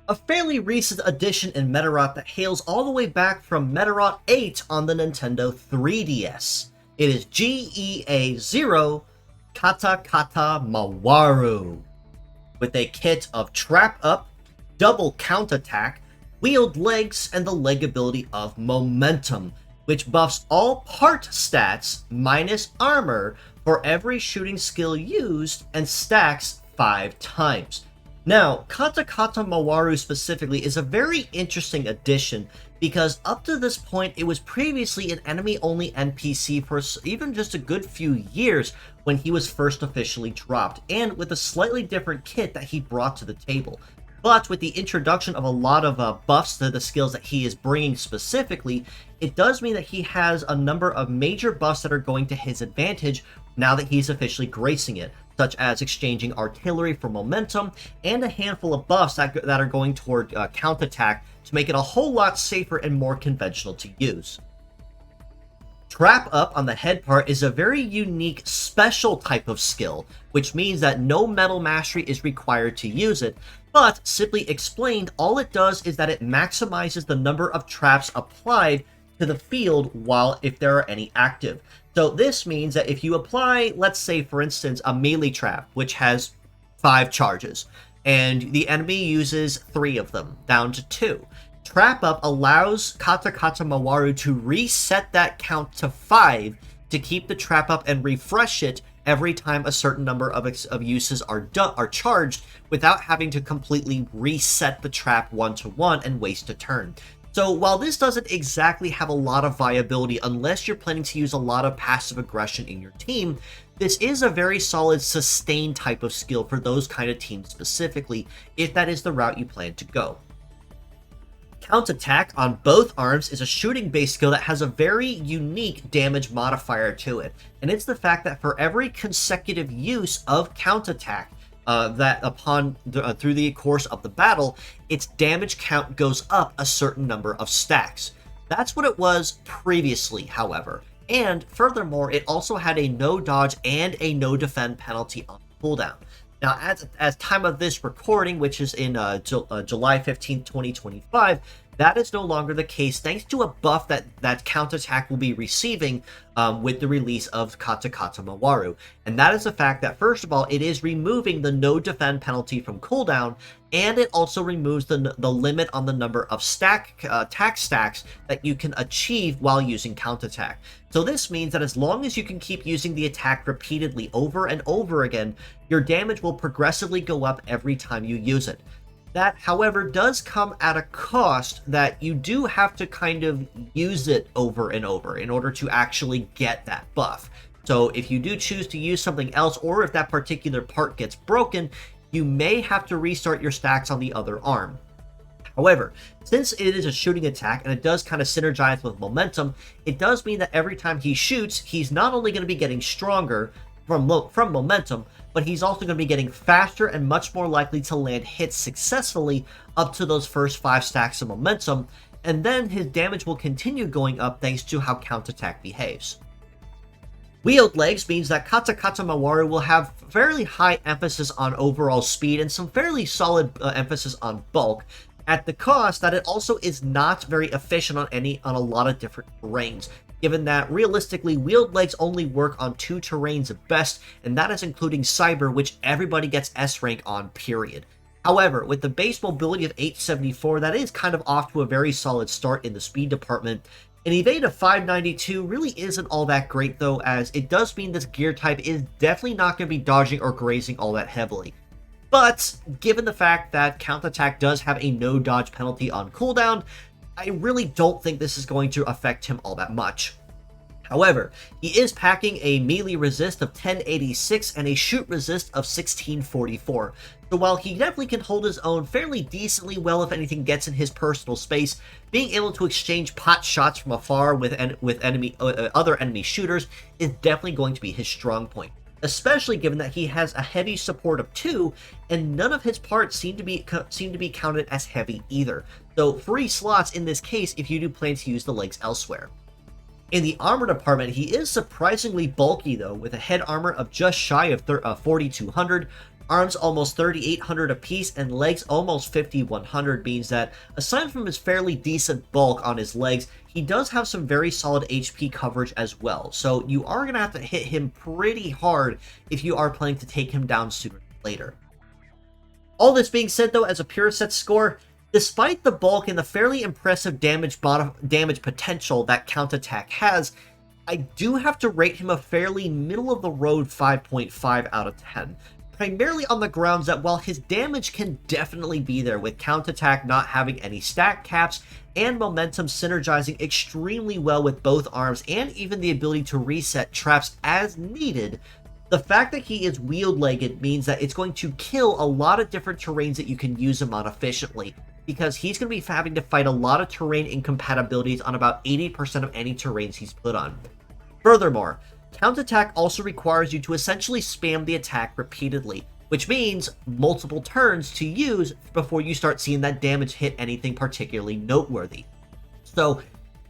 a fairly recent addition in Medarot that hails all the way back from Medarot 8 on the Nintendo 3DS. It is GEA00 Katakata Mawaru, with a kit of Trap Up, Double Counterattack, Wield Legs, and the leg ability of Momentum, which buffs all part stats minus armor for every shooting skill used and stacks 5 times. Now, Katakata Mawaru specifically is a very interesting addition because up to this point it was previously an enemy-only NPC for even just a good few years when he was first officially dropped, and with a slightly different kit that he brought to the table. But with the introduction of a lot of buffs to the skills that he is bringing specifically, it does mean that he has a number of major buffs that are going to his advantage now that he's officially gracing it, such as exchanging artillery for momentum, and a handful of buffs that are going toward counterattack to make it a whole lot safer and more conventional to use. Trap Up on the head part is a very unique special type of skill, which means that no metal mastery is required to use it, but simply explained, all it does is that it maximizes the number of traps applied to the field if there are any active. So this means that if you apply, let's say for instance, a melee trap, which has 5 charges, and the enemy uses 3 of them, down to 2. Trap Up allows Katakata Mawaru to reset that count to 5 to keep the Trap Up and refresh it every time a certain number of uses are charged without having to completely reset the trap 1-to-1 and waste a turn. So while this doesn't exactly have a lot of viability unless you're planning to use a lot of passive aggression in your team, this is a very solid sustain type of skill for those kind of teams specifically, if that is the route you plan to go. Counterattack on both arms is a shooting-based skill that has a very unique damage modifier to it, and it's the fact that for every consecutive use of counterattack through the course of the battle, its damage count goes up a certain number of stacks. That's what it was previously, however, and furthermore, it also had a no dodge and a no defend penalty on cooldown. Now, as time of this recording, which is in July 15th, 2025, that is no longer the case thanks to a buff that counterattack will be receiving with the release of Katakata Mawaru. And that is the fact that, first of all, it is removing the no defend penalty from cooldown, and it also removes the limit on the number of attack stacks that you can achieve while using counterattack. So this means that as long as you can keep using the attack repeatedly over and over again, your damage will progressively go up every time you use it. That, however, does come at a cost that you do have to kind of use it over and over in order to actually get that buff. So if you do choose to use something else, or if that particular part gets broken, you may have to restart your stacks on the other arm. However, since it is a shooting attack and it does kind of synergize with momentum, it does mean that every time he shoots, he's not only going to be getting stronger from momentum, but he's also going to be getting faster and much more likely to land hits successfully up to those first 5 stacks of momentum, and then his damage will continue going up thanks to how counterattack behaves. Wield Legs means that Katakata Mawaru will have fairly high emphasis on overall speed and some fairly solid emphasis on bulk, at the cost that it also is not very efficient on a lot of different terrains, given that realistically Wield Legs only work on 2 terrains at best, and that is including Cyber, which everybody gets S rank on, period. However, with the base mobility of 874, that is kind of off to a very solid start in the speed department. An evade of 592 really isn't all that great though, as it does mean this gear type is definitely not going to be dodging or grazing all that heavily. But given the fact that counterattack does have a no dodge penalty on cooldown, I really don't think this is going to affect him all that much. However, he is packing a melee resist of 1086 and a shoot resist of 1644. So while he definitely can hold his own fairly decently well if anything gets in his personal space, being able to exchange pot shots from afar with other enemy shooters is definitely going to be his strong point. Especially given that he has a heavy support of 2, and none of his parts seem to be counted as heavy either. So free slots in this case if you do plan to use the legs elsewhere. In the armor department, he is surprisingly bulky though, with a head armor of just shy of 4200, Arms almost 3,800 apiece, and legs almost 5,100 means that, aside from his fairly decent bulk on his legs, he does have some very solid HP coverage as well. So you are going to have to hit him pretty hard if you are planning to take him down sooner than later. All this being said, though, as a pure set score, despite the bulk and the fairly impressive damage potential that Counterattack has, I do have to rate him a fairly middle-of-the-road 5.5 out of 10. Primarily on the grounds that while his damage can definitely be there, with Counterattack not having any stack caps and momentum synergizing extremely well with both arms, and even the ability to reset traps as needed, the fact that he is wheel-legged means that it's going to kill a lot of different terrains that you can use him on efficiently, because he's going to be having to fight a lot of terrain incompatibilities on about 80% of any terrains he's put on. Furthermore, Counterattack also requires you to essentially spam the attack repeatedly, which means multiple turns to use before you start seeing that damage hit anything particularly noteworthy. So,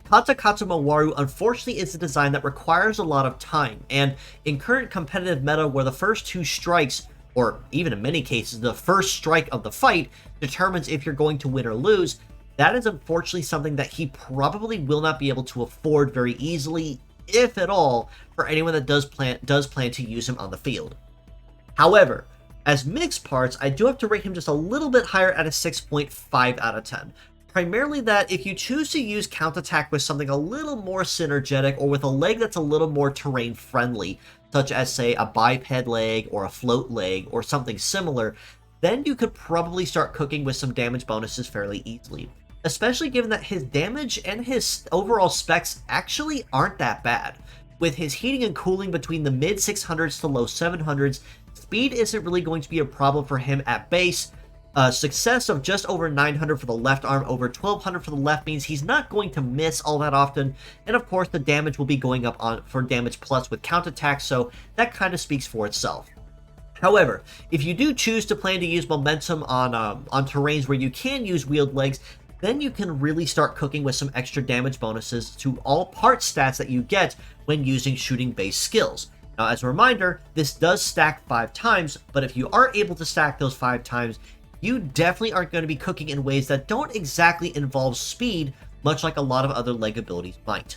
Katakata Mawaru unfortunately is a design that requires a lot of time, and in current competitive meta where the first two strikes, or even in many cases the first strike of the fight, determines if you're going to win or lose, that is unfortunately something that he probably will not be able to afford very easily, if at all, for anyone that does plan to use him on the field. However, as mixed parts, I do have to rate him just a little bit higher at a 6.5 out of 10. Primarily that if you choose to use Counterattack with something a little more synergetic, or with a leg that's a little more terrain friendly, such as say a biped leg or a float leg or something similar, then you could probably start cooking with some damage bonuses fairly easily. Especially given that his damage and his overall specs actually aren't that bad. With his heating and cooling between the mid 600s to low 700s, speed isn't really going to be a problem for him at base. Success of just over 900 for the left arm, over 1200 for the left means he's not going to miss all that often, and of course the damage will be going up on for damage plus with Counterattack, so that kind of speaks for itself. However, if you do choose to plan to use momentum on terrains where you can use wheeled legs, then you can really start cooking with some extra damage bonuses to all part stats that you get when using shooting-based skills. Now, as a reminder, this does stack 5 times, but if you are able to stack those 5 times, you definitely aren't going to be cooking in ways that don't exactly involve speed, much like a lot of other leg abilities might.